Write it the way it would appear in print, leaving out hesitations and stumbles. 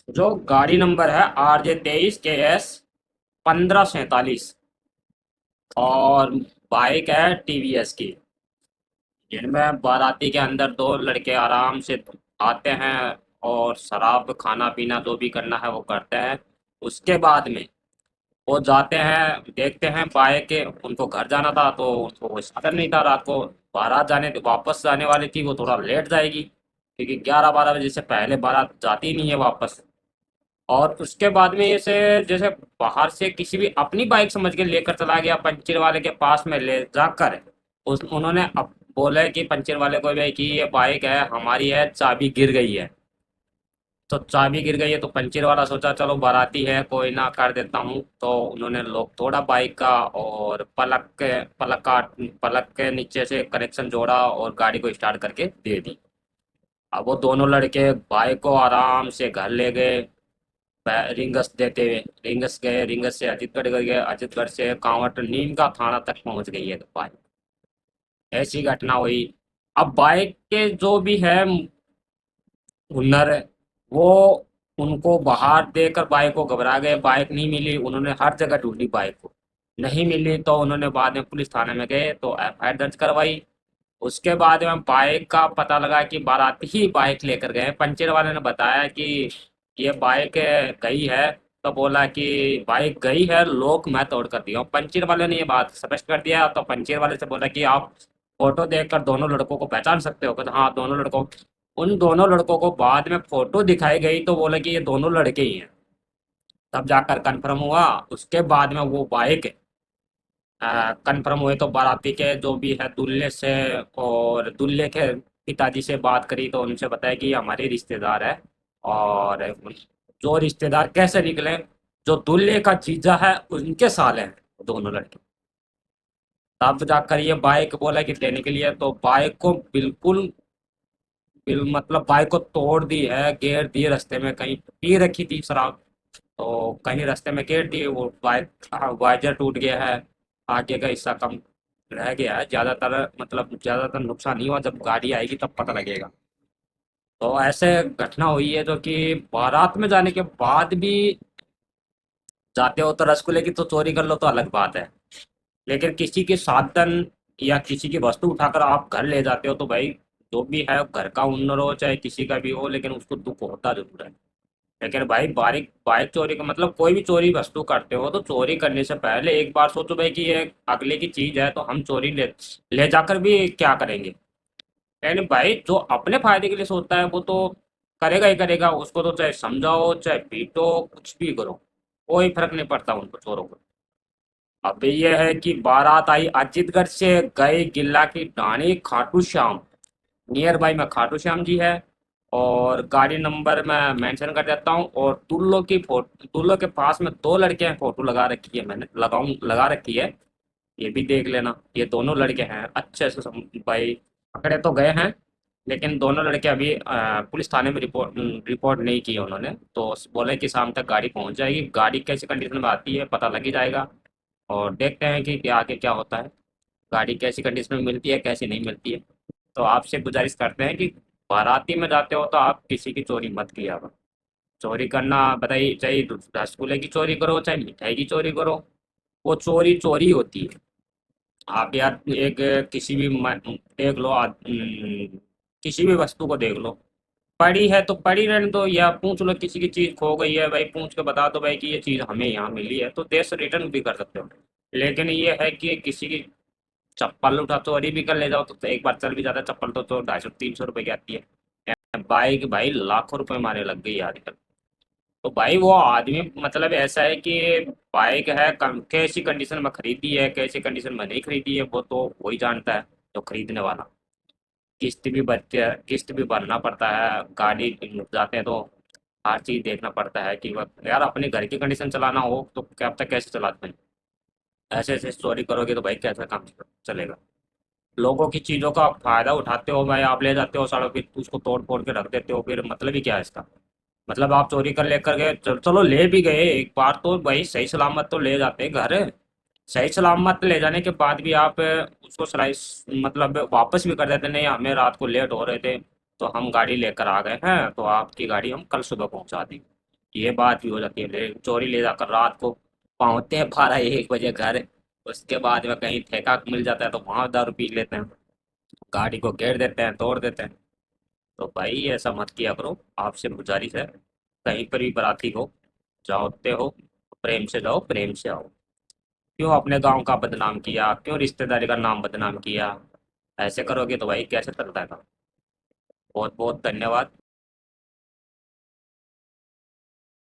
जो गाड़ी नंबर है RJ 23 KS 1547 और बाइक है TVS की, जिनमें बाराती के अंदर दो लड़के आराम से आते हैं और शराब खाना पीना जो भी करना है वो करते हैं। उसके बाद में वो जाते हैं, देखते हैं बाइक के, उनको घर जाना था तो उनको कोई साधन नहीं था, रात को बारात जाने वापस जाने वाली थी, वो थोड़ा लेट जाएगी क्योंकि 11-12 बजे से पहले बारात जाती नहीं है वापस। और उसके बाद में ऐसे जैसे बाहर से किसी भी अपनी बाइक समझ के लेकर चला गया पंचर वाले के पास में ले जाकर, उस उन्होंने बोला कि पंचर वाले को भाई कि ये बाइक है हमारी है, चाबी गिर गई है। तो चाबी गिर गई है तो पंचर वाला सोचा चलो बाराती है कोई ना कर देता हूँ, तो उन्होंने लोग तोड़ा बाइक का और पलक के नीचे से कनेक्शन जोड़ा और गाड़ी को स्टार्ट करके दे दी। अब वो दोनों लड़के बाइक को आराम से घर ले गए, रिंगस देते हुए। रिंगस गए, रिंगस से अजीतगढ़ गए, अजीतगढ़ से कांवट नीम का थाना तक पहुंच गई है बाइक। ऐसी घटना हुई। अब बाइक के जो भी है हुनर, वो उनको बाहर देकर बाइक को घबरा गए, बाइक नहीं मिली, उन्होंने हर जगह ढूंढी बाइक को, नहीं मिली तो उन्होंने बाद में पुलिस थाने में गए तो एफआईआर दर्ज करवाई। उसके बाद में बाइक का पता लगा कि बाराती ही बाइक लेकर गए। पंचर वाले ने बताया कि ये बाइक गई है, तो बोला कि बाइक गई है, लोक मैं तोड़ कर दिया हूँ। पंचर वाले ने ये बात स्पष्ट कर दिया, तो पंचर वाले से बोला कि आप फोटो देखकर दोनों लड़कों को पहचान सकते हो? कहते हाँ दोनों लड़कों। उन दोनों लड़कों को बाद में फोटो दिखाई गई तो बोला कि ये दोनों लड़के ही हैं। तब जाकर कंफर्म हुआ। उसके बाद में वो बाइक कंफर्म हुए तो बाराती के जो भी है दूल्हे से और दूल्हे के पिताजी से बात करी तो उनसे बताया कि ये हमारे रिश्तेदार है। और जो रिश्तेदार कैसे निकले, जो दूल्हे का जीजा है उनके साले हैं दोनों लड़के। तब जाकर ये बाइक बोला कि देने के लिए, तो बाइक को बिल्कुल मतलब बाइक को तोड़ दी है, गेर दी रास्ते में, कहीं पी रखी थी शराब तो कहीं रास्ते में गेर दी, वो बाइक वाइजर टूट गया है, आगे का हिस्सा कम रह गया है, ज़्यादातर मतलब ज़्यादातर नुकसान नहीं हुआ, जब गाड़ी आएगी तब पता लगेगा। तो ऐसे घटना हुई है जो कि बारात में जाने के बाद भी जाते हो तो रसगुल्ले की तो चोरी कर लो तो अलग बात है, लेकिन किसी के साधन या किसी की वस्तु उठाकर आप घर ले जाते हो तो भाई जो भी है घर का हुनर हो चाहे किसी का भी हो, लेकिन उसको दुख होता जरूर है। लेकिन भाई बाइक बाइक चोरी का मतलब कोई भी चोरी वस्तु करते हो तो चोरी करने से पहले एक बार सोचो भाई कि ये अगले की चीज है तो हम चोरी ले जाकर भी क्या करेंगे। लेकिन भाई जो अपने फायदे के लिए सोचता है वो तो करेगा ही करेगा, उसको तो चाहे समझाओ चाहे पीटो कुछ भी करो, कोई फर्क नहीं पड़ता उनको चोरों को। अब ये है कि बारात आई अजीतगढ़ से, गए किला की ढाणी खाटू श्याम, नियर बाई में खाटू श्याम जी है। और गाड़ी नंबर मैं मेंशन कर देता हूँ, और तुल्लो की फोटो, तुल्लो के पास में दो लड़के हैं, फोटो लगा रखी है मैंने, लगा रखी है, ये भी देख लेना। ये दोनों लड़के हैं अच्छे से भाई पकड़े तो गए हैं, लेकिन दोनों लड़के अभी पुलिस थाने में रिपोर्ट नहीं की है उन्होंने, तो बोले कि शाम तक गाड़ी पहुंच जाएगी। गाड़ी कैसी कंडीशन में आती है पता लग ही जाएगा, और देखते हैं कि क्या आगे क्या होता है, गाड़ी कैसी कंडीशन में मिलती है कैसी नहीं मिलती है। तो आपसे गुजारिश करते हैं कि बाराती में जाते हो तो आप किसी की चोरी मत किया करो। चोरी करना बताइए, चाहे रसगुल्ले की चोरी करो चाहे मिठाई की चोरी करो, वो चोरी चोरी होती है। आप यार एक किसी भी देख लो किसी भी वस्तु को देख लो, पड़ी है तो पड़ी रहने दो, या पूछ लो किसी की चीज़ खो गई है भाई, पूछ के बता दो भाई कि ये चीज़ हमें यहाँ मिली है तो देश रिटर्न भी कर सकते हो। लेकिन ये है कि किसी की चप्पल उठा चोरी भी कर ले जाओ तो एक बार चल भी जाता है, चप्पल तो 250-300 रुपए की आती है, बाइक भाई लाखों रुपए मारे लग गई आजकल। तो भाई वो आदमी मतलब ऐसा है कि बाइक है कैसी कंडीशन में खरीदी है कैसी कंडीशन में नहीं खरीदी है वो तो वही जानता है जो खरीदने वाला। किस्त भी भरते है, किस्त भी भरना पड़ता है, गाड़ी जाते हैं तो हर चीज़ देखना पड़ता है कि यार अपने घर की कंडीशन चलाना हो तो क्या अब तक कैसे चलाते हैं, ऐसे ऐसे चोरी करोगे तो भाई कैसा काम चलेगा। लोगों की चीज़ों का फायदा उठाते हो भाई, आप ले जाते हो सड़क पे उसको तोड़ फोड़ के रख देते हो, फिर मतलब ही क्या है इसका। मतलब आप चोरी कर लेकर गए, चलो ले भी गए एक बार तो भाई सही सलामत तो ले जाते घर, सही सलामत ले जाने के बाद भी आप उसको सलाइस मतलब वापस भी कर देते, नहीं हमें रात को लेट हो रहे थे तो हम गाड़ी लेकर आ गए हैं तो आपकी गाड़ी हम कल सुबह पहुंचा दी। ये बात भी हो जाती है, चोरी ले जाकर रात को पहुंचते हैं 12-1 बजे घर। उसके बाद में कहीं ठेका मिल जाता है तो वहां दारू पी लेते हैं, गाड़ी को घेर देते हैं, तोड़ देते हैं। तो भाई ऐसा मत किया करो, आपसे गुजारिश है। कहीं पर भी बराती हो, जाते हो, प्रेम से जाओ, प्रेम से आओ। क्यों अपने गांव का बदनाम किया, क्यों रिश्तेदारी का नाम बदनाम किया? ऐसे करोगे तो भाई कैसे चलता है? बहुत बहुत धन्यवाद।